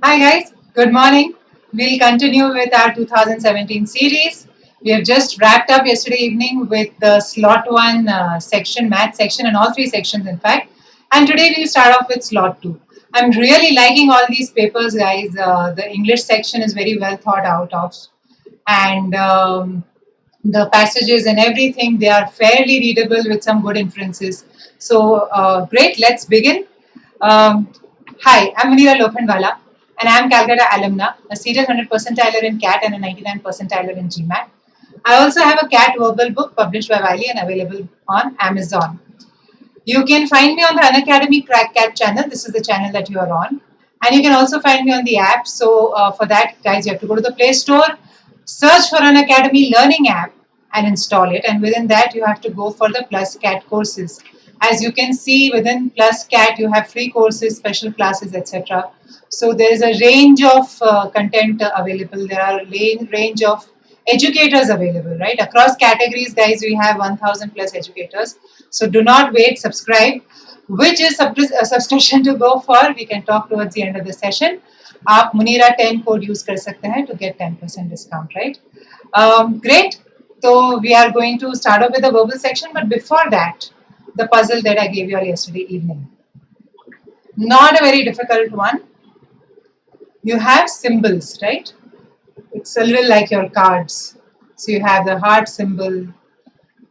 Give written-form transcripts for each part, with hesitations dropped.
Hi guys, good morning. We'll continue with our 2017 series. We have just wrapped up yesterday evening with the slot 1 section, math section, and all three sections in fact. And today we'll start off with slot 2. I'm really liking all these papers, guys. The English section is very well thought out of, and the passages and everything, they are fairly readable with some good inferences. So, great, let's begin. Um, Hi, I'm Munira Lokhandwala, and I'm Calcutta alumna, a serious 100 percentiler in CAT and a 99 percentiler in GMAT. I also have a CAT verbal book published by Wiley and available on Amazon. You can find me on the Unacademy Crack Cat channel. This is the channel that you are on. And you can also find me on the app. So, for that, guys, you have to go to the Play Store, search for Unacademy Learning app, and install it. And within that, you have to go for the Plus Cat courses. As you can see, within Plus Cat, you have free courses, special classes, etc. So, there is a range of content available. There are a range of educators available, right? Across categories, guys, we have 1000 plus educators. So do not wait, subscribe. Which is a subscription to go for? We can talk towards the end of the session. आप Munira 10 code use कर सकते हैं to get 10% discount, right? Great. So we are going to start off with the verbal section, but before that, the puzzle that I gave you all yesterday evening. Not a very difficult one. You have symbols, right? It's a little like your cards. So you have the heart symbol,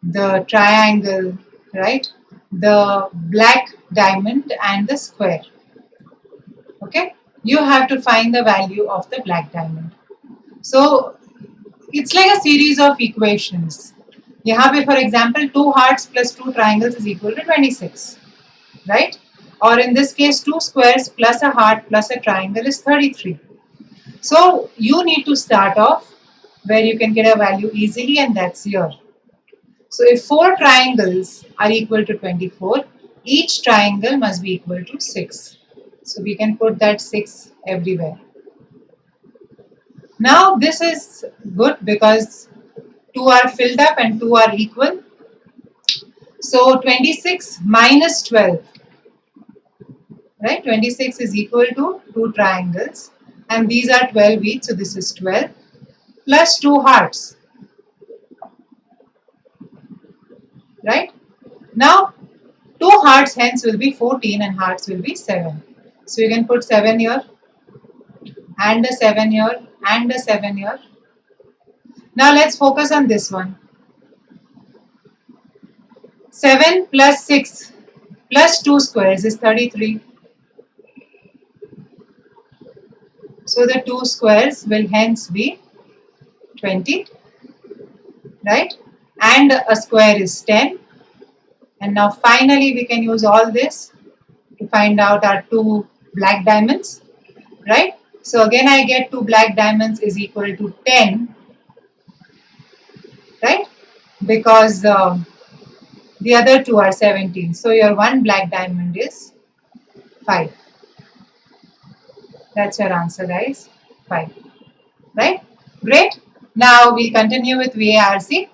the triangle, right? The black diamond and the square. Okay? You have to find the value of the black diamond. So it's like a series of equations. यहाँ पे for example 2 hearts plus 2 triangles is equal to 26, right? Or in this case 2 squares plus a heart plus a triangle is 33. So you need to start off where you can get a value easily, and that's here. So if 4 triangles are equal to 24, each triangle must be equal to 6. So we can put that 6 everywhere. Now this is good because 2 are filled up and 2 are equal. So 26 minus 12, right? 26 is equal to 2 triangles, and these are 12 each, so this is 12 plus 2 hearts, right? Now 2 hearts hence will be 14 and hearts will be 7. So you can put 7 here and a 7 here and a 7 here. Now let's focus on this one. 7 plus 6 plus 2 squares is 33. So the 2 squares will hence be 20, right? And a square is 10. And now finally we can use all this to find out our 2 black diamonds, right? So again I get 2 black diamonds is equal to 10, right? Because the other 2 are 17. So your 1 black diamond is 5. That's your answer, guys. 5. Right? Great. Now we'll continue with VARC.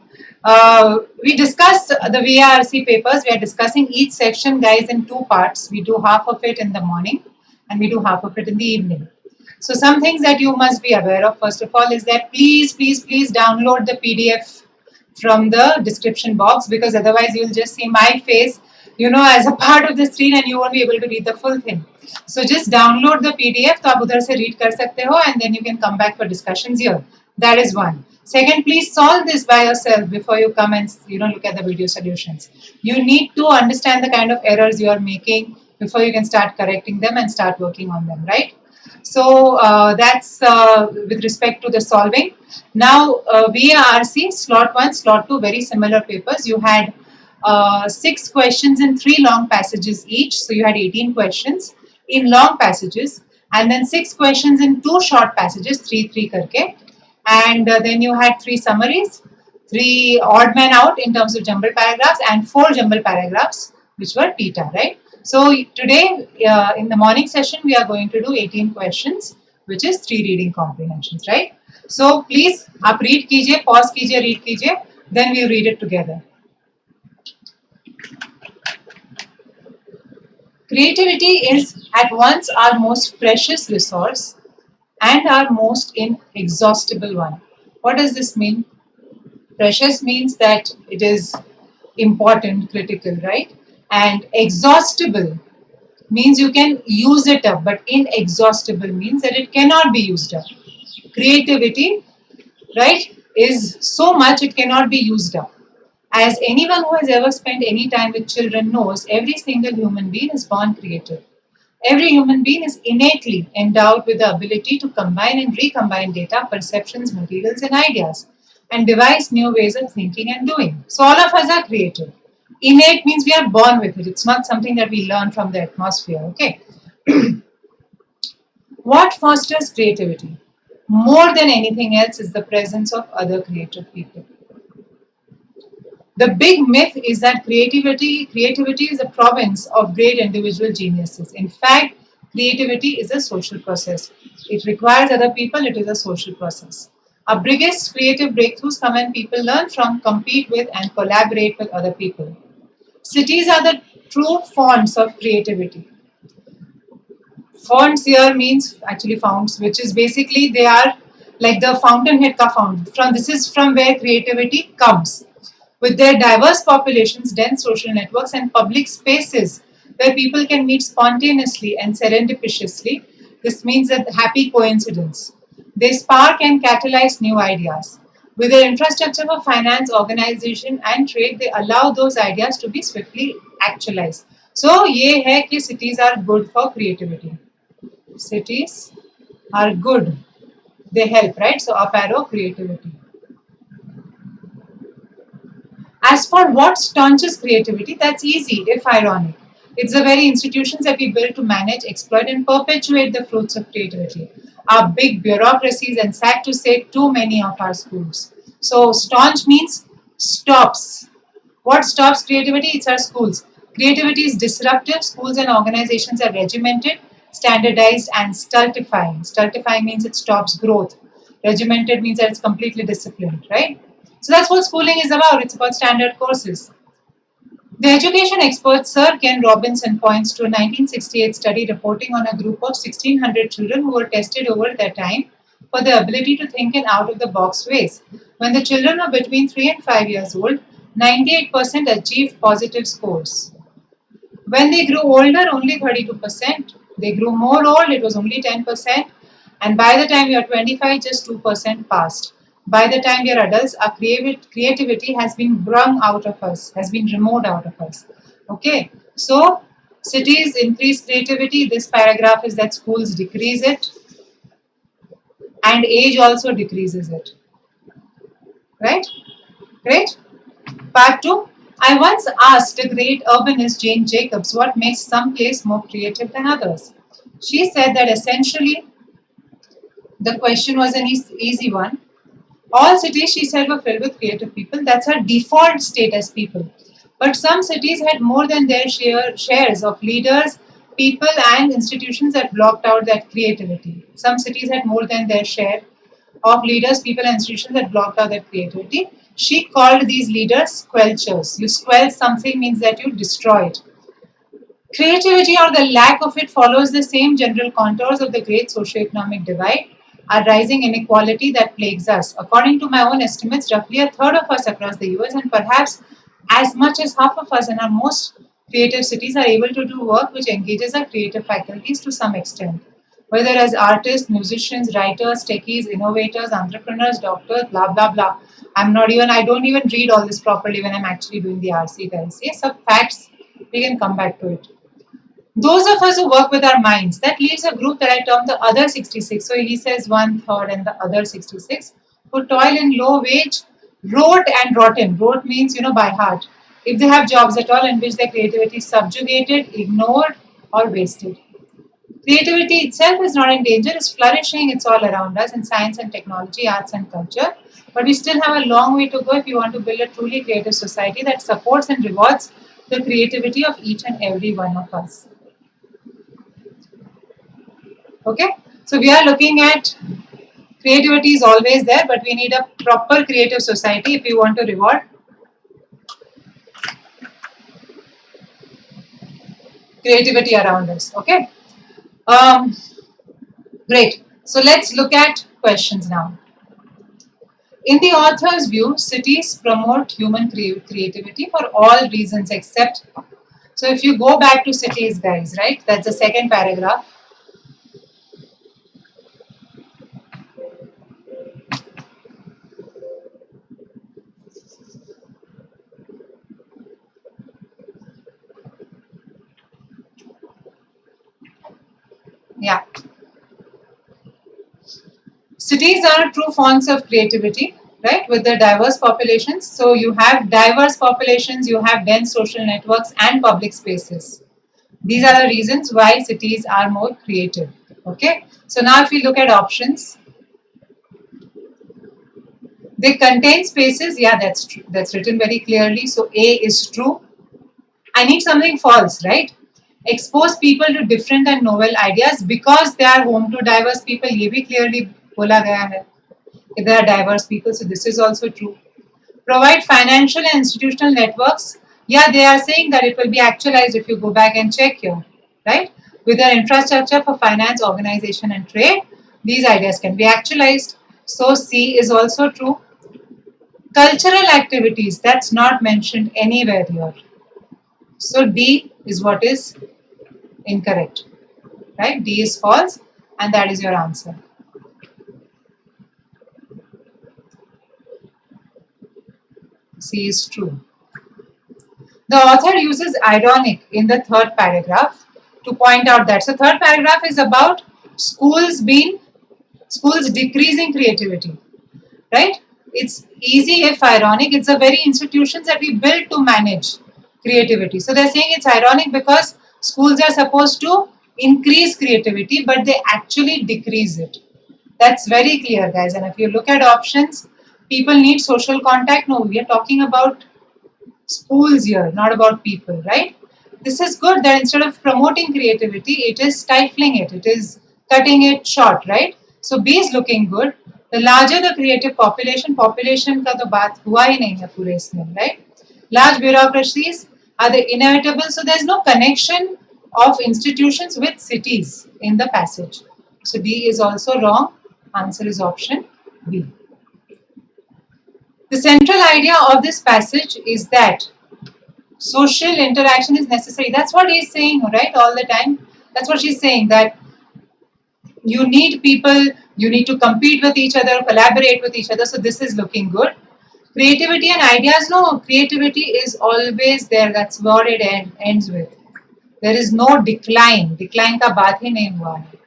We discussed the VARC papers. We are discussing each section, guys, in 2 parts. We do half of it in the morning and we do half of it in the evening. So some things that you must be aware of, first of all, is that please download the PDF from the description box, because otherwise you'll just see my face, as a part of the screen, and you won't be able to read the full thing. So just download the PDF, तो आप उधर से read कर सकते हो, and then you can come back for discussions here. That is one. Second, please solve this by yourself before you come and look at the video solutions. You need to understand the kind of errors you are making before you can start correcting them and start working on them, right? So that's with respect to the solving. Now VARC slot 1, slot 2, very similar papers. You had 6 questions in 3 long passages each. So you had 18 questions in long passages, and then 6 questions in 2 short passages, 3 karke. And then you had 3 summaries, 3 odd man out in terms of jumble paragraphs, and 4 jumble paragraphs, which were theta, right? So today in the morning session we are going to do 18 questions, which is 3 reading comprehensions, right? So please आप read कीजिए, pause कीजिए, read कीजिए, then we read it together. Creativity is at once our most precious resource and our most inexhaustible one. What does this mean? Precious means that it is important, critical, right? And exhaustible means you can use it up, but inexhaustible means that it cannot be used up. Creativity, right, is so much it cannot be used up. As anyone who has ever spent any time with children knows, every single human being is born creative. Every human being is innately endowed with the ability to combine and recombine data, perceptions, materials, and ideas, and devise new ways of thinking and doing. So, all of us are creative. Innate means we are born with it, it's not something that we learn from the atmosphere, okay? What fosters creativity? More than anything else is the presence of other creative people. The big myth is that creativity is a province of great individual geniuses. In fact, creativity is a social process. It requires other people, it is a social process. Our biggest creative breakthroughs come when people learn from, compete with, and collaborate with other people. Cities are the true fonts of creativity. Fonts here means actually founts, which is basically they are like the fountainhead ka fount. From this is from where creativity comes. With their diverse populations, dense social networks, and public spaces where people can meet spontaneously and serendipitously, this means a happy coincidence. They spark and catalyze new ideas. With their infrastructure for finance, organization, and trade, they allow those ideas to be swiftly actualized. So, ये है कि cities are good for creativity. Cities are good. They help, right? So, up arrow creativity. As for what staunches creativity, that's easy, if ironic. It's the very institutions that we build to manage, exploit, and perpetuate the fruits of creativity. Our big bureaucracies and, sad to say, too many of our schools. So, staunch means stops. What stops creativity? It's our schools. Creativity is disruptive. Schools and organizations are regimented, standardized, and stultifying. Stultifying means it stops growth. Regimented means that it's completely disciplined, right? So that's what schooling is about. It's about standard courses. The education expert Sir Ken Robinson points to a 1968 study reporting on a group of 1,600 children who were tested over their time for their ability to think in out of the box ways. When the children were between 3 and 5 years old, 98% achieved positive scores. When they grew older, only 32%. They grew more old, it was only 10%. And by the time we are 25, just 2% passed. By the time we are adults, our creativity has been wrung out of us, has been removed out of us. Okay, so cities increase creativity. This paragraph is that schools decrease it, and age also decreases it. Right? Great. Part 2. I once asked the great urbanist Jane Jacobs what makes some place more creative than others. She said that essentially the question was an easy one. All cities, she said, were filled with creative people. That's her default state as people. But some cities had more than their shares of leaders, people, and institutions that blocked out that creativity. Some cities had more than their share of leaders, people, and institutions that blocked out that creativity. She called these leaders squelchers. You squelch something means that you destroy it. Creativity or the lack of it follows the same general contours of the great socioeconomic divide, a rising inequality that plagues us. According to my own estimates, roughly a third of us across the US and perhaps as much as half of us in our most creative cities are able to do work which engages our creative faculties to some extent. Whether as artists, musicians, writers, techies, innovators, entrepreneurs, doctors, blah blah blah. I don't even read all this properly when I'm actually doing the RC guys. Yes, some facts, we can come back to it. Those of us who work with our minds, that leaves a group that I term the other 66. So he says one third and the other 66 who toil in low wage, rote and rotten. Rote means, by heart. If they have jobs at all in which their creativity is subjugated, ignored, or wasted. Creativity itself is not in danger, it's flourishing, it's all around us in science and technology, arts and culture. But we still have a long way to go if we want to build a truly creative society that supports and rewards the creativity of each and every one of us. Okay, so we are looking at creativity is always there, but we need a proper creative society if we want to reward creativity around us. Okay, great. So let's look at questions now. In the author's view, cities promote human creativity for all reasons except. So if you go back to cities, guys, right? That's the second paragraph. Yeah. Cities are true fonts of creativity, right? With the diverse populations. So you have diverse populations, you have dense social networks and public spaces. These are the reasons why cities are more creative. Okay. So now if we look at options, they contain spaces. Yeah, that's true. That's written very clearly. So A is true. I need something false, right? Expose people to different and novel ideas because they are home to diverse people. ये भी clearly बोला गया है. There are diverse people, so this is also true. Provide financial and institutional networks. Yeah, they are saying that it will be actualized if you go back and check here, right? With their infrastructure for finance, organization, and trade, these ideas can be actualized. So C is also true. Cultural activities, that's not mentioned anywhere here. So D is what is incorrect, right? D is false, and that is your answer. C is true. The author uses ironic in the third paragraph to point out that. So third paragraph is about schools decreasing creativity, right? It's easy if ironic. It's the very institutions that we build to manage creativity. So they're saying it's ironic because schools are supposed to increase creativity, but they actually decrease it. That's very clear, guys. And if you look at options, people need social contact. No, we are talking about schools here, not about people, right? This is good that instead of promoting creativity, it is stifling it, it is cutting it short, right? So B is looking good. The larger the creative population का तो बात हुआ ही नहीं है पूरे इसमें, right? Large bureaucracies are the inevitable, so there is no connection of institutions with cities in the passage. So D is also wrong. Answer is option B. The central idea of this passage is that social interaction is necessary. That's what he's saying, right? All the time. That's what she's saying, that you need people, you need to compete with each other, collaborate with each other. So this is looking good. Creativity and ideas, no, creativity is always there. That's what it ends with. There is no decline. Decline ka baat hi nahi hua hai.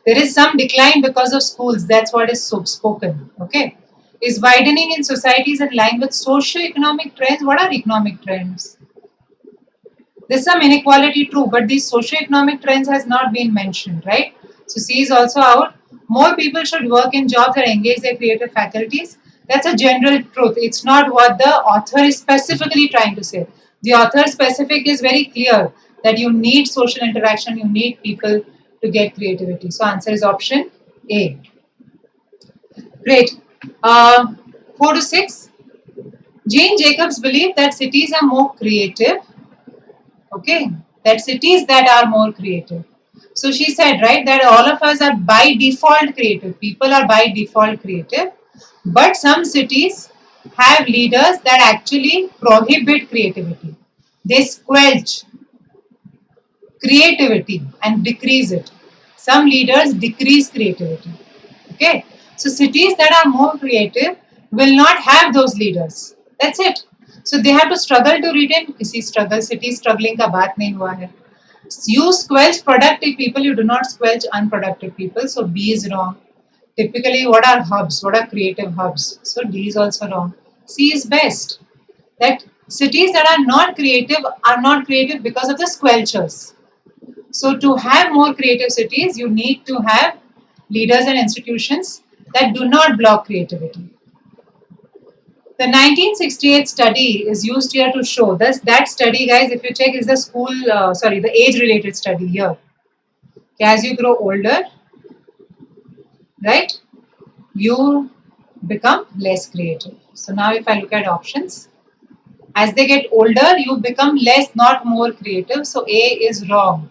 There is some decline because of schools. That's what is spoken. Okay. Is widening in societies in line with socio-economic trends. What are economic trends? There's some inequality, true, but these socio-economic trends has not been mentioned, right? So C is also out. More people should work in jobs that engage their creative faculties. That's a general truth. It's not what the author is specifically trying to say. The author specific is very clear that you need social interaction, you need people to get creativity. So answer is option A. Great. 4 to 6. Jane Jacobs believed that cities are more creative. Okay, that cities that are more creative. So she said, right, that all of us are by default creative. People are by default creative, but some cities have leaders that actually prohibit creativity. They squelch creativity and decrease it. Some leaders decrease creativity. Okay, so cities that are more creative will not have those leaders. That's it. So they have to struggle to retain. किसी struggle city struggling का बात नहीं हुआ है. You squelch productive people, you do not squelch unproductive people. So B is wrong. Typically, what are hubs? What are creative hubs? So D is also wrong. C is best. That cities that are not creative because of the squelchers. So to have more creative cities, you need to have leaders and institutions that do not block creativity. The 1968 study is used here to show this. That study, guys, if you check, is the age-related study here. As you grow older, right, you become less creative. So now if I look at options, as they get older, you become less, not more creative. So A is wrong.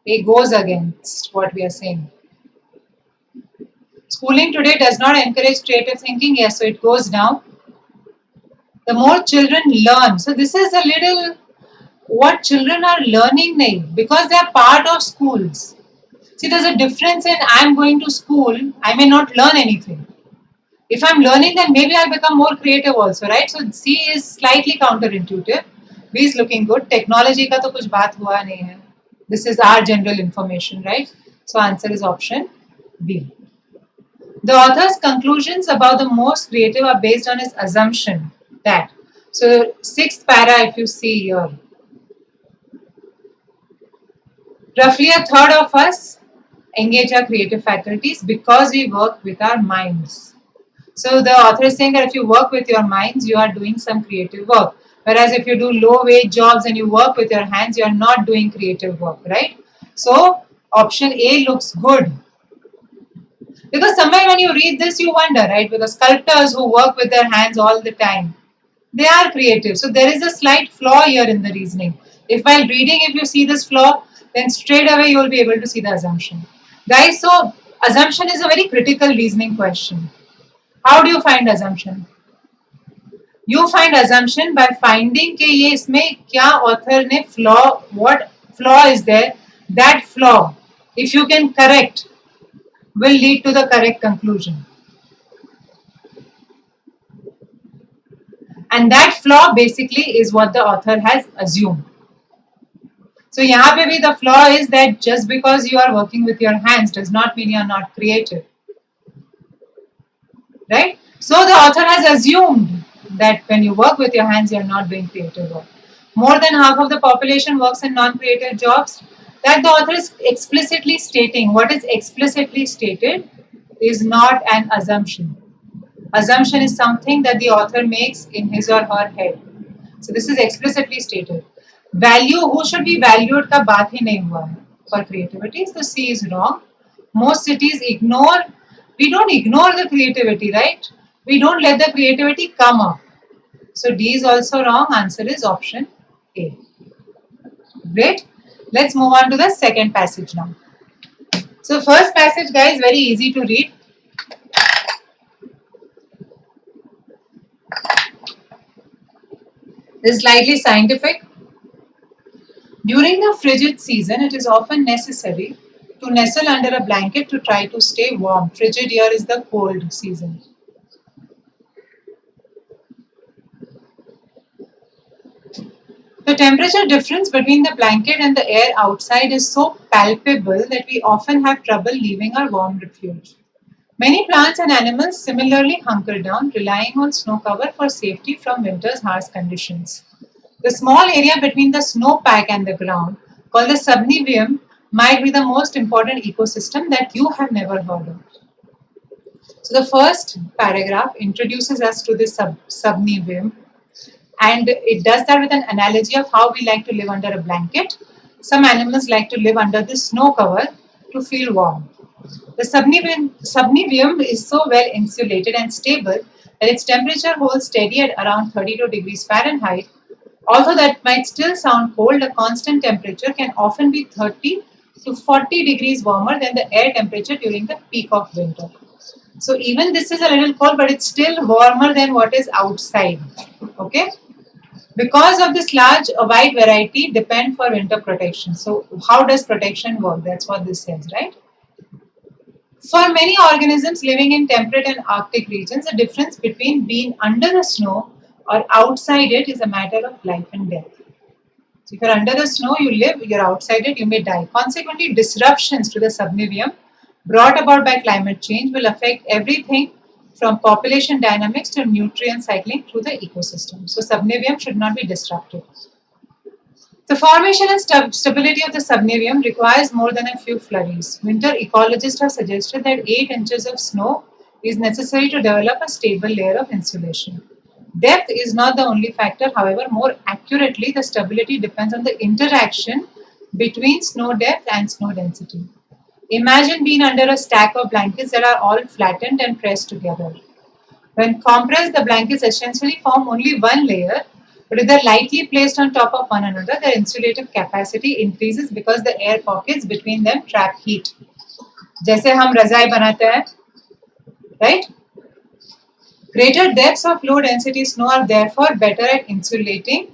A goes against what we are saying. Schooling today does not encourage creative thinking. Yes, so it goes down. The more children learn, so this is a little what children are learning now because they are part of schools. See, there's a difference in I'm going to school, I may not learn anything. If I'm learning, then maybe I'll become more creative also, right? So C is slightly counterintuitive. B is looking good. Technology का तो कुछ बात हुआ नहीं है. This is our general information, right? So answer is option B. The author's conclusions about the most creative are based on his assumption that. So sixth para, if you see here, roughly a third of us engage our creative faculties because we work with our minds. So the author is saying that if you work with your minds, you are doing some creative work. Whereas if you do low wage jobs and you work with your hands, you are not doing creative work, right? So option A looks good. Because somewhere when you read this, you wonder, right? Because sculptors who work with their hands all the time, they are creative. So there is a slight flaw here in the reasoning. If while reading, if you see this flaw, then straight away you will be able to see the assumption. Guys, so assumption is a very critical reasoning question. How do you find assumption? You find assumption by finding कि ये इसमें क्या author ने flaw, what flaw is there, that flaw, if you can correct, will lead to the correct conclusion. And that flaw basically is what the author has assumed. So यहाँ पे भी the flaw is that just because you are working with your hands does not mean you are not creative. Right? So the author has assumed that when you work with your hands, you are not doing creative work. More than half of the population works in non-creative jobs. That the author is explicitly stating. What is explicitly stated is not an assumption. Assumption is something that the author makes in his or her head. So this is explicitly stated. Value, who should be valued का बात ही नहीं हुआ है for creativity. So C is wrong. Most cities ignore. We don't ignore the creativity, right? We don't let the creativity come up. So D is also wrong. Answer is option A. Great. Let's move on to the second passage now. So first passage, guys, very easy to read. This is slightly scientific. During the frigid season, it is often necessary to nestle under a blanket to try to stay warm. Frigid here is the cold season. The temperature difference between the blanket and the air outside is so palpable that we often have trouble leaving our warm refuge. Many plants and animals similarly hunker down, relying on snow cover for safety from winter's harsh conditions. The small area between the snowpack and the ground, called the subniveum, might be the most important ecosystem that you have never heard of. So the first paragraph introduces us to this subniveum, and it does that with an analogy of how we like to live under a blanket. Some animals like to live under the snow cover to feel warm. The subniveum is so well insulated and stable that its temperature holds steady at around 32 degrees Fahrenheit. Although that might still sound cold, a constant temperature can often be 30 to 40 degrees warmer than the air temperature during the peak of winter. So even this is a little cold, but it's still warmer than what is outside. Okay? Because of this large, a wide variety depend for winter protection. So how does protection work? That's what this says, right? For many organisms living in temperate and Arctic regions, the difference between being under the snow or outside it is a matter of life and death. So if you're under the snow, you live, you're outside it, you may die. Consequently, disruptions to the subniveum brought about by climate change will affect everything from population dynamics to nutrient cycling through the ecosystem. So subniveum should not be disrupted. The formation and stability of the subniveum requires more than a few flurries. Winter ecologists have suggested that 8 inches of snow is necessary to develop a stable layer of insulation. Depth is not the only factor, however, more accurately, the stability depends on the interaction between snow depth and snow density. Imagine being under a stack of blankets that are all flattened and pressed together. When compressed, the blankets essentially form only one layer, but if they're lightly placed on top of one another, their insulative capacity increases because the air pockets between them trap heat. जैसे हम रजाई बनाते हैं, right? Greater depths of low density snow are therefore better at insulating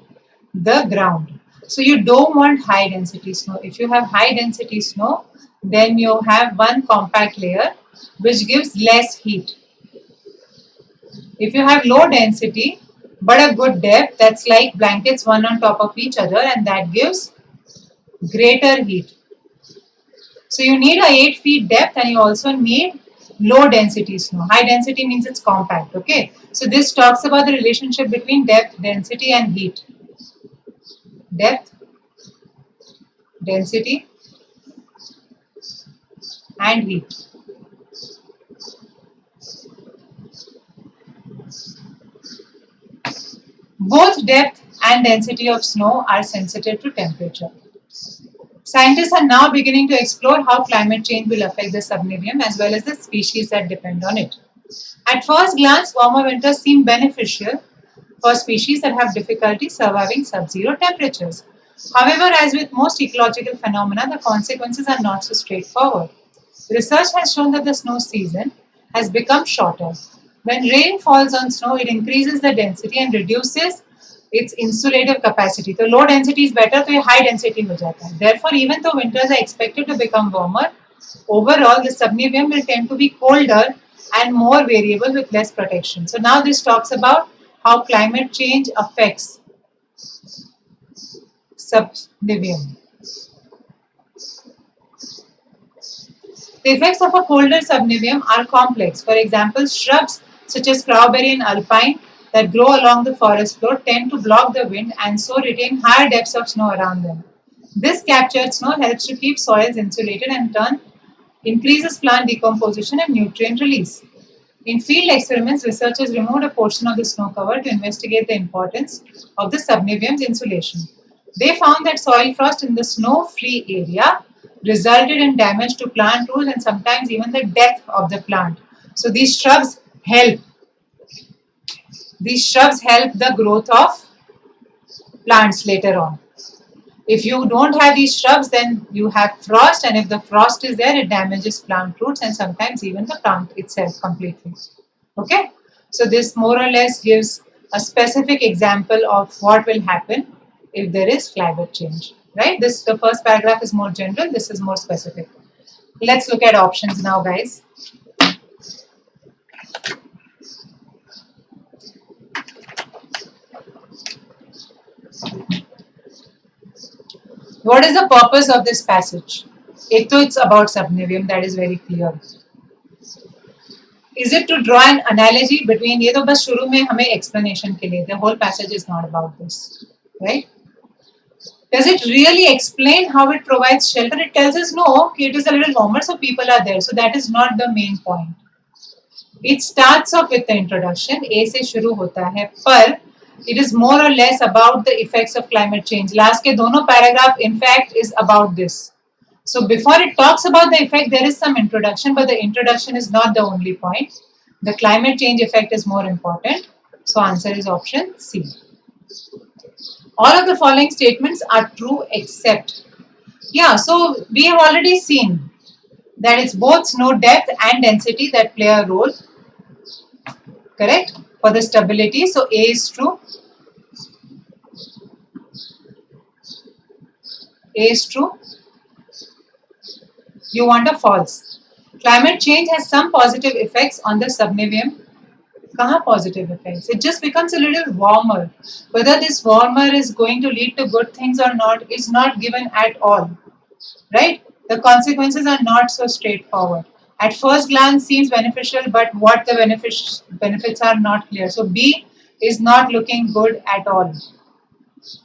the ground. So you don't want high density snow. If you have high density snow, then you have one compact layer which gives less heat. If you have low density but a good depth, that's like blankets one on top of each other, and that gives greater heat. So you need a 8 feet depth, and you also need low density snow. High density means it's compact, okay? So this talks about the relationship between depth, density and heat. Depth, density and heat. Both depth and density of snow are sensitive to temperature. Scientists are now beginning to explore how climate change will affect the subniveum as well as the species that depend on it. At first glance, warmer winters seem beneficial for species that have difficulty surviving sub-zero temperatures. However, as with most ecological phenomena, the consequences are not so straightforward. Research has shown that the snow season has become shorter. When rain falls on snow, it increases the density and reduces its insulative capacity. So low density is better, तो ये high density हो जाता है. Therefore, even though winters are expected to become warmer, overall the subniveum will tend to be colder and more variable with less protection. So now this talks about how climate change affects subniveum. The effects of a colder subniveum are complex. For example, shrubs such as crowberry and alpine that grow along the forest floor tend to block the wind and so retain higher depths of snow around them. This captured snow helps to keep soils insulated and increases plant decomposition and nutrient release. In field experiments, researchers removed a portion of the snow cover to investigate the importance of the subniveum's insulation. They found that soil frost in the snow-free area resulted in damage to plant roots and sometimes even the death of the plant. So these shrubs help. These shrubs help the growth of plants later on. If you don't have these shrubs, then you have frost, and if the frost is there, it damages plant roots and sometimes even the plant itself completely. Okay, so this more or less gives a specific example of what will happen if there is climate change. Right? The first paragraph is more general. This is more specific. Let's look at options now, guys. What is the purpose of this passage? It's about subniveum, that is very clear. Is it to draw an analogy between, ये तो बस शुरू में हमें explanation के लिए, the whole passage is not about this, right? Does it really explain how it provides shelter? It tells us no, it is a little warmer, so people are there. So that is not the main point. It starts off with the introduction, A से शुरू होता है, पर it is more or less about the effects of climate change. Last के दोनों paragraph, in fact, is about this. So before it talks about the effect, there is some introduction, but the introduction is not the only point. The climate change effect is more important. So answer is option C. All of the following statements are true except. Yeah, so we have already seen that it's both snow depth and density that play a role. Correct? For the stability. So A is true. A is true. You want a false. Climate change has some positive effects on the subniveum. Kaha positive effects? It just becomes a little warmer. Whether this warmer is going to lead to good things or not is not given at all. Right? The consequences are not so straightforward. At first glance seems beneficial, but what the benefits are not clear. So B is not looking good at all.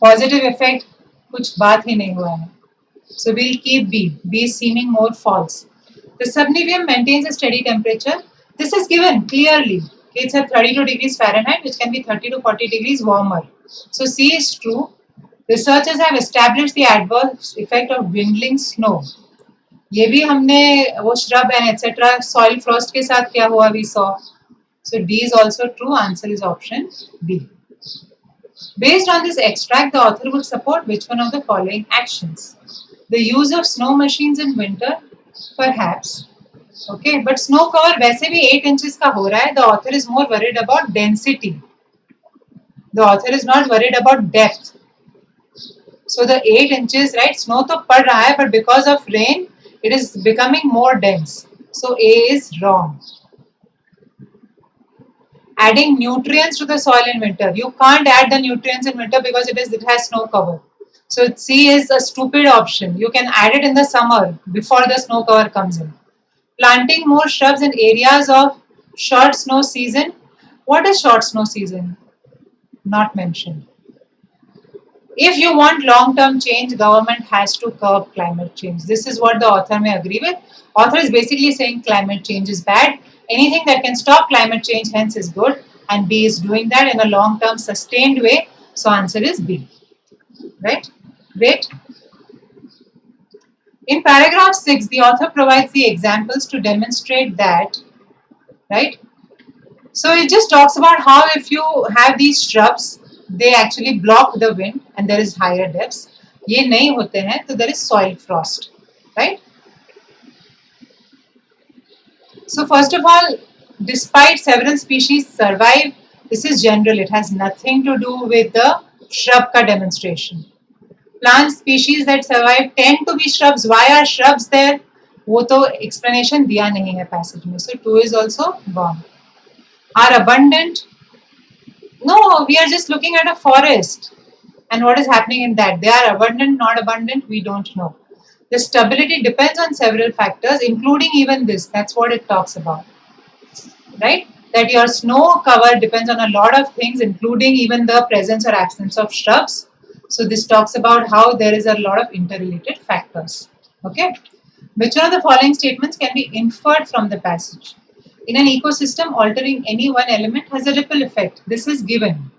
Positive effect, कुछ बात ही नहीं हुआ है. So we'll keep B. B is seeming more false. The subniveum maintains a steady temperature. This is given clearly. It's at 32 degrees Fahrenheit, which can be 30 to 40 degrees warmer. So C is true. Researchers have established the adverse effect of dwindling snow. ये भी हमने वो shrub and etc. soil frost के साथ क्या हुआ we saw. So D is also true. Answer is option B. Based on this extract, the author would support which one of the following actions? The use of snow machines in winter, perhaps. Okay, but snow cover वैसे भी 8 inches का हो रहा है. The author is more worried about density. The author is not worried about depth. So the 8 inches, right? Snow तो पड़ रहा है, but because of rain, it is becoming more dense. So A is wrong. Adding nutrients to the soil in winter. You can't add the nutrients in winter because it has snow cover. So C is a stupid option. You can add it in the summer before the snow cover comes in. Planting more shrubs in areas of short snow season. What is short snow season? Not mentioned. If you want long-term change, government has to curb climate change. This is what the author may agree with. Author is basically saying climate change is bad. Anything that can stop climate change hence is good, and B is doing that in a long-term sustained way. So answer is B. Right? Great. In paragraph 6, the author provides the examples to demonstrate that, right? So it just talks about how if you have these shrubs, they actually block the wind and there is higher depths. ये नहीं होते हैं तो there is soil frost, right? So first of all, despite several species survive, this is general. It has nothing to do with the shrub ka demonstration. Plant species that survive tend to be shrubs. Why are shrubs there? वो तो explanation दिया नहीं है passage में. So 2 is also wrong. Are abundant. No, we are just looking at a forest and what is happening in that. They are abundant, not abundant, we don't know. The stability depends on several factors, including even this. That's what it talks about, right? That your snow cover depends on a lot of things, including even the presence or absence of shrubs. So this talks about how there is a lot of interrelated factors. Okay. Which one of the following statements can be inferred from the passage? In an ecosystem, altering any one element has a ripple effect. This is given.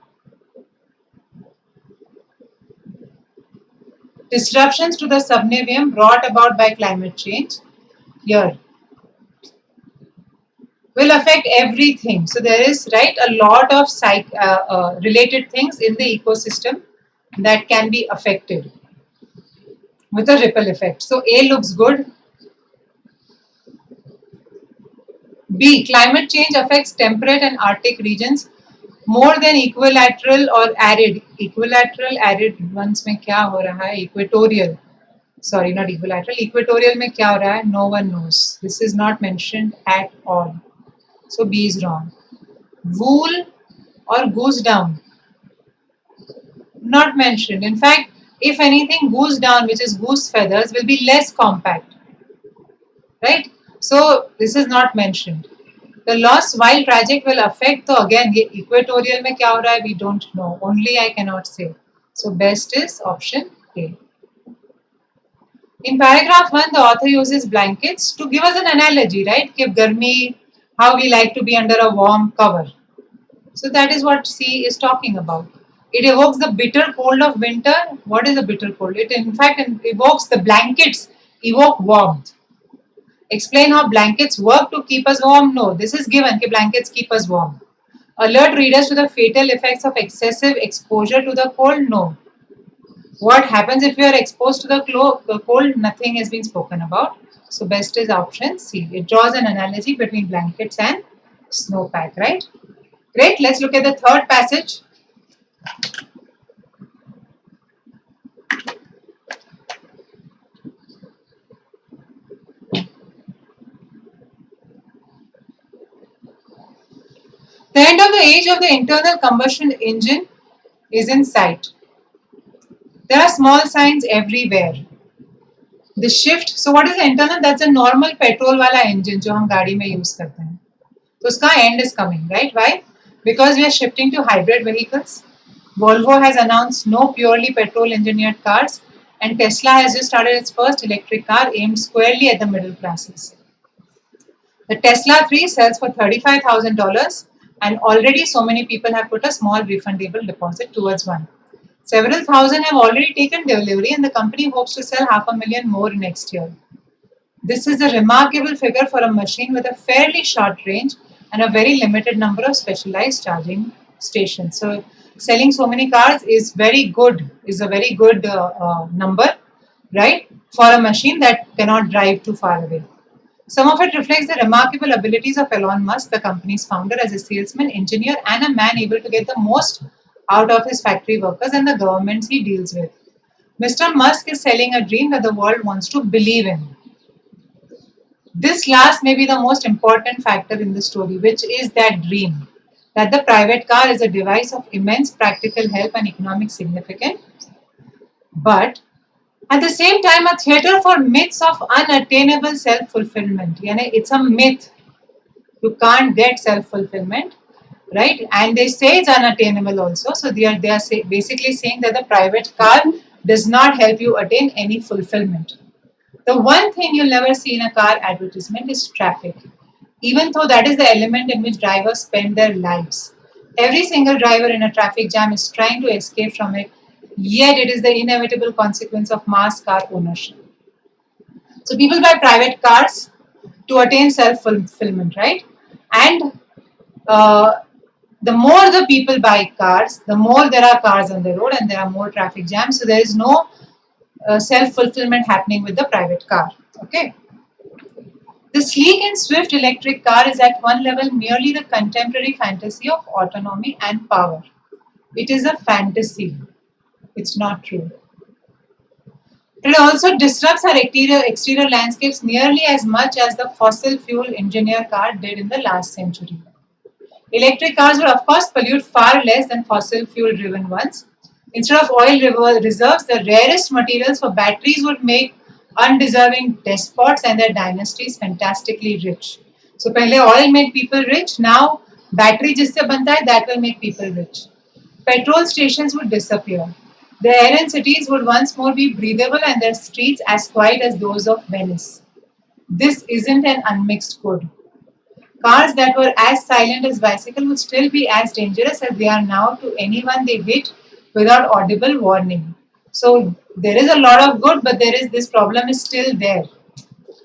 Disruptions to the subniveum brought about by climate change here will affect everything. So there is, right, a lot of related things in the ecosystem that can be affected with a ripple effect. So A looks good. B, climate change affects temperate and Arctic regions more than equilateral or arid. Equilateral, arid ones में क्या हो रहा है? Equatorial. Sorry, not equilateral. Equatorial में क्या हो रहा है? No one knows. This is not mentioned at all. So B is wrong. Wool or goose down? Not mentioned. In fact, if anything, goose down, which is goose feathers, will be less compact. Right? So this is not mentioned. The loss, while tragic, will affect. So again, equatorial में क्या हो रहा है? We don't know. Only I cannot say. So best is option A. In paragraph 1, the author uses blankets to give us an analogy, right? Give garmi, how we like to be under a warm cover. So that is what C is talking about. It evokes the bitter cold of winter. What is the bitter cold? It in fact evokes the blankets, evoke warmth. Explain how blankets work to keep us warm. No, this is given that blankets keep us warm. Alert readers to the fatal effects of excessive exposure to the cold. No. What happens if you are exposed to the cold? Nothing has been spoken about. So best is option C. It draws an analogy between blankets and snowpack, right? Great. Let's look at the third passage. The end of the age of the internal combustion engine is in sight. There are small signs everywhere. The shift, so what is the internal? That's a normal petrol wala engine जो हम गाड़ी में use करते हैं. तो उसका end is coming, right? Why? Because we are shifting to hybrid vehicles. Volvo has announced no purely petrol engineered cars, and Tesla has just started its first electric car aimed squarely at the middle classes. The Tesla 3 sells for $35,000, and already so many people have put a small refundable deposit towards one. Several thousand have already taken delivery, and the company hopes to sell 500,000 more next year. This is a remarkable figure for a machine with a fairly short range and a very limited number of specialized charging stations. So, selling so many cars is very good, is a very good number, right, for a machine that cannot drive too far away. Some of it reflects the remarkable abilities of Elon Musk, the company's founder, as a salesman, engineer, and a man able to get the most out of his factory workers and the governments he deals with. Mr. Musk is selling a dream that the world wants to believe in. This last may be the most important factor in the story, which is that dream that the private car is a device of immense practical help and economic significance, but at the same time, a theater for myths of unattainable self fulfillment. It's a myth. You can't get self fulfillment, right? And they say it's unattainable also. So they are basically saying that the private car does not help you attain any fulfillment. The one thing you'll never see in a car advertisement is traffic, even though that is the element in which drivers spend their lives. Every single driver in a traffic jam is trying to escape from it, yet it is the inevitable consequence of mass car ownership. So people buy private cars to attain self fulfillment, right? And uh, the more the people buy cars, the more there are cars on the road and there are more traffic jams. So there is no self fulfillment happening with the private car. Okay. The sleek and swift electric car is at one level merely the contemporary fantasy of autonomy and power. It is a fantasy. It's not true. It also disrupts our exterior landscapes nearly as much as the fossil fuel engineer car did in the last century. Electric cars will, of course, pollute far less than fossil fuel driven ones. Instead of oil reserves, the rarest materials for batteries would make undeserving despots and their dynasties fantastically rich. So, पहले oil made people rich, now battery जिससे बनता है, that will make people rich. Petrol stations would disappear. The air in cities would once more be breathable and their streets as quiet as those of Venice. This isn't an unmixed good. Cars that were as silent as bicycles would still be as dangerous as they are now to anyone they hit without audible warning. So there is a lot of good, but there is this problem is still there.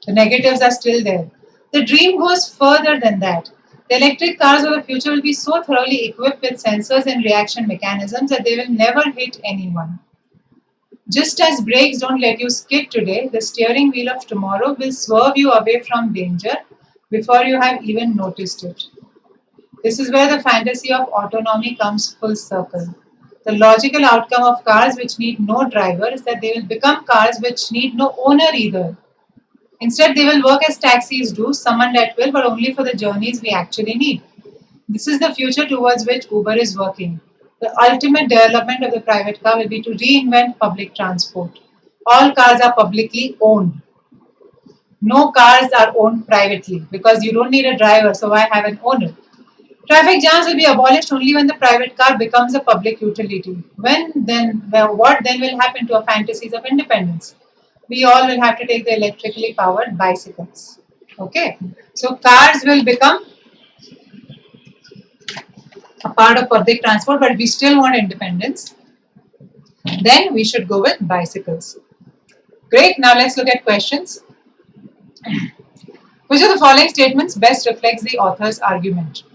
The negatives are still there. The dream goes further than that. The electric cars of the future will be so thoroughly equipped with sensors and reaction mechanisms that they will never hit anyone. Just as brakes don't let you skid today, the steering wheel of tomorrow will swerve you away from danger before you have even noticed it. This is where the fantasy of autonomy comes full circle. The logical outcome of cars which need no driver is that they will become cars which need no owner either. Instead, they will work as taxis do, summoned at will, but only for the journeys we actually need. This is the future towards which Uber is working. The ultimate development of the private car will be to reinvent public transport. All cars are publicly owned. No cars are owned privately because you don't need a driver, so why have an owner? Traffic jams will be abolished only when the private car becomes a public utility. What then will happen to our fantasies of independence? We all will have to take the electrically powered bicycles. Okay, so cars will become a part of public transport, but we still want independence. Then we should go with bicycles. Great, now let's look at questions. Which of the following statements best reflects the author's argument?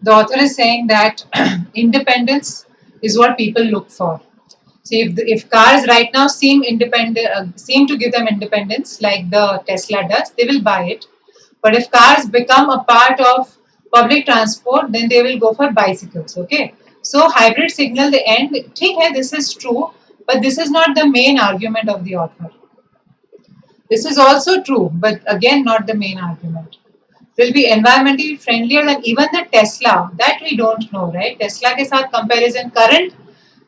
The author is saying that independence is what people look for. So if cars right now seem independent, seem to give them independence, like the Tesla does, they will buy it. But if cars become a part of public transport, then they will go for bicycles. Okay. So hybrid signal the end. ठीक है, this is true, but this is not the main argument of the author. This is also true, but again not the main argument. Will be environmentally friendlier than even the Tesla. That we don't know, right? Tesla के साथ comparison current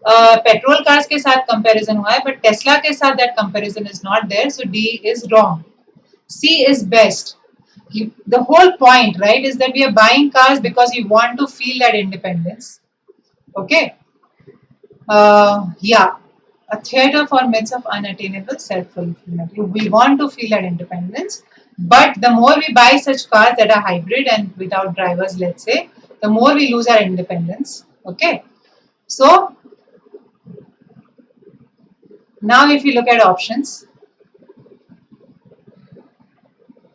petrol cars के साथ comparison हुआ है, but Tesla के साथ that comparison is not there, so D is wrong. C is best. The whole point, right, is that we are buying cars because we want to feel that independence. Okay. Yeah, a theater for myths of unattainable self-fulfillment. We want to feel that independence, but the more we buy such cars that are hybrid and without drivers, let's say, the more we lose our independence. Okay. So now if you look at options,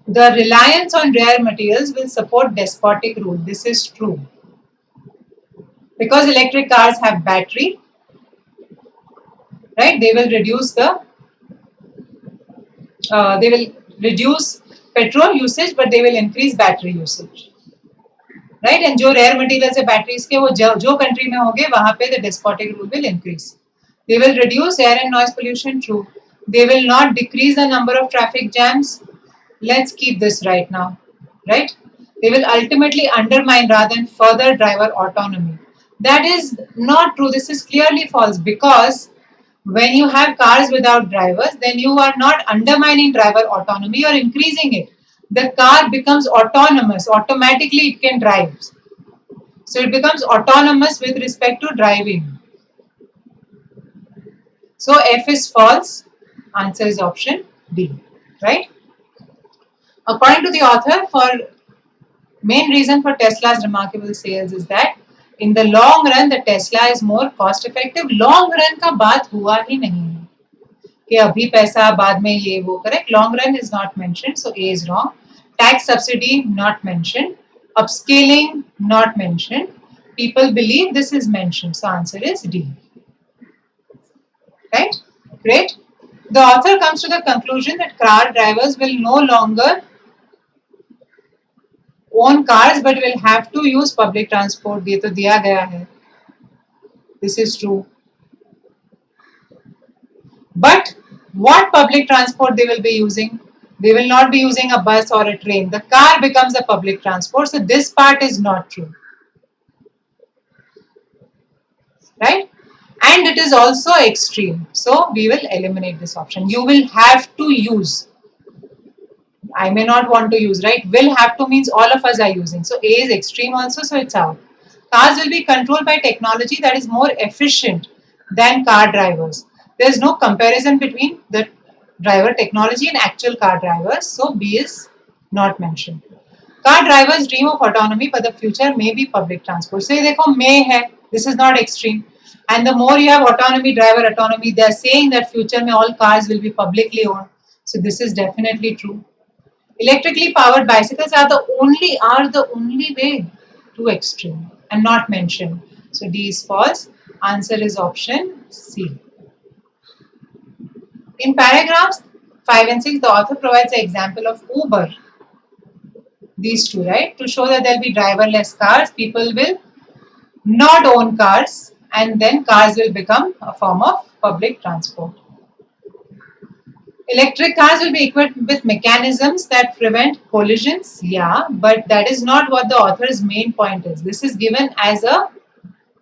the reliance on rare materials will support despotic rule. This is true. Because electric cars have battery, right? They will reduce petrol usage, but they will increase battery usage. Right? And जो rare materials है batteries के वो जो country में होंगे वहाँ पे the despotic rule will increase. They will reduce air and noise pollution. True. They will not decrease the number of traffic jams. Let's keep this right now. Right? They will ultimately undermine rather than further driver autonomy. That is not true. This is clearly false, because when you have cars without drivers, then you are not undermining driver autonomy, you are increasing it. The car becomes autonomous, automatically it can drive. So it becomes autonomous with respect to driving. So F is false, answer is option D, right? According to the author, for main reason for Tesla's remarkable sales is that in the long run the Tesla is more cost effective. Long run का बात हुआ ही नहीं है कि अभी पैसा बाद में ये वो correct. Long run is not mentioned, so A is wrong. Tax subsidy not mentioned. Upscaling not mentioned. People believe this is mentioned, so answer is D. Right? Great. The author comes to the conclusion that car drivers will no longer own cars but will have to use public transport. ये तो दिया गया है. This is true. But what public transport they will be using? They will not be using a bus or a train. The car becomes a public transport. So this part is not true. Right? And it is also extreme. So we will eliminate this option. You will have to use. I may not want to use, right? Will have to means all of us are using. So A is extreme also, so it's out. Cars will be controlled by technology that is more efficient than car drivers. There is no comparison between the driver technology and actual car drivers. So B is not mentioned. Car drivers dream of autonomy, but the future may be public transport. So देखो may है. This is not extreme. And the more you have autonomy, driver autonomy, they are saying that future में all cars will be publicly owned. So this is definitely true. Electrically powered bicycles are the only way. Too extreme and not mentioned. So D is false. Answer is option C. In paragraphs 5 and 6, the author provides an example of Uber. These two, right? To show that there will be driverless cars, people will not own cars, and then cars will become a form of public transport. Electric cars will be equipped with mechanisms that prevent collisions. Yeah, but that is not what the author's main point is. This is given as a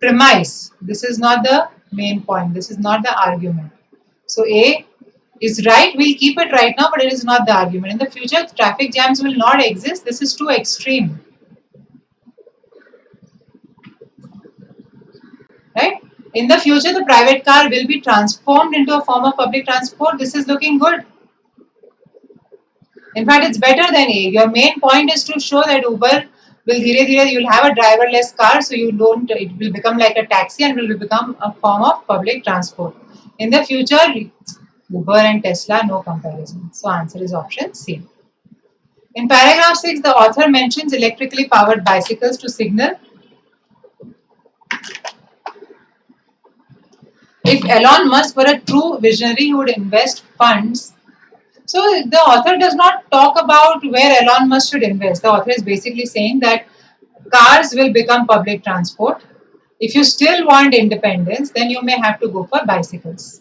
premise. This is not the main point. This is not the argument. So A is right. We'll keep it right now, but it is not the argument. In the future, traffic jams will not exist. This is too extreme. Right? In the future, the private car will be transformed into a form of public transport. This is looking good. In fact, it's better than A. Your main point is to show that Uber will you'll have a driverless car, so it will become like a taxi and will become a form of public transport. In the future, Uber and Tesla, no comparison. So answer is option C. In paragraph 6, the author mentions electrically powered bicycles to signal. If Elon Musk were a true visionary, he would invest funds. So the author does not talk about where Elon Musk should invest. The author is basically saying that cars will become public transport. If you still want independence, then you may have to go for bicycles.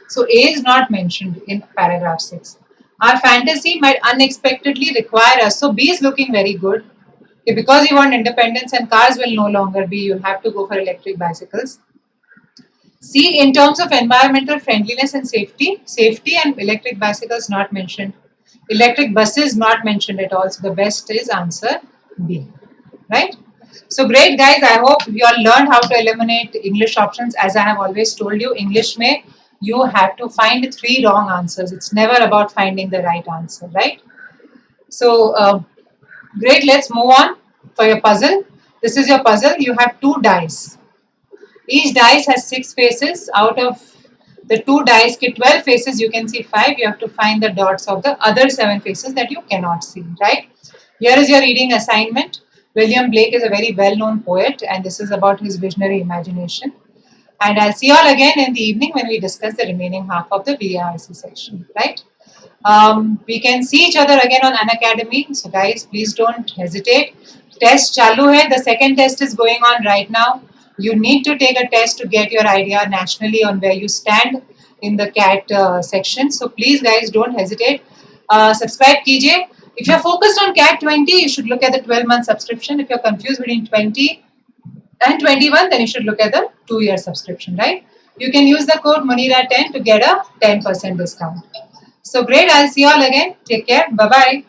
So A is not mentioned in paragraph 6. Our fantasy might unexpectedly require us. So B is looking very good. Okay, because you want independence and cars will no longer be, you'll have to go for electric bicycles. C, in terms of environmental friendliness and safety and electric bicycles not mentioned. Electric buses not mentioned at all. So the best is answer B. Right? So great guys, I hope you all learned how to eliminate English options. As I have always told you, English may you have to find 3 wrong answers. It's never about finding the right answer, right? So great, let's move on for your puzzle. This is your puzzle. You have 2 dice. Each dice has 6 faces. Out of the 2 dice, 12 faces, you can see 5. You have to find the dots of the other 7 faces that you cannot see, right? Here is your reading assignment. William Blake is a very well-known poet, and this is about his visionary imagination. And I'll see you all again in the evening when we discuss the remaining half of the VARC section, right? We can see each other again on Unacademy. So guys, please don't hesitate. Test chalu hai. The second test is going on right now. You need to take a test to get your idea nationally on where you stand in the CAT section. So please guys, don't hesitate. Subscribe कीजिए. If you're focused on CAT 20, you should look at the 12-month subscription. If you're confused between 20 and 21, then you should look at the 2-year subscription, right? You can use the code Munira10 to get a 10% discount. So great. I'll see you all again. Take care. Bye bye.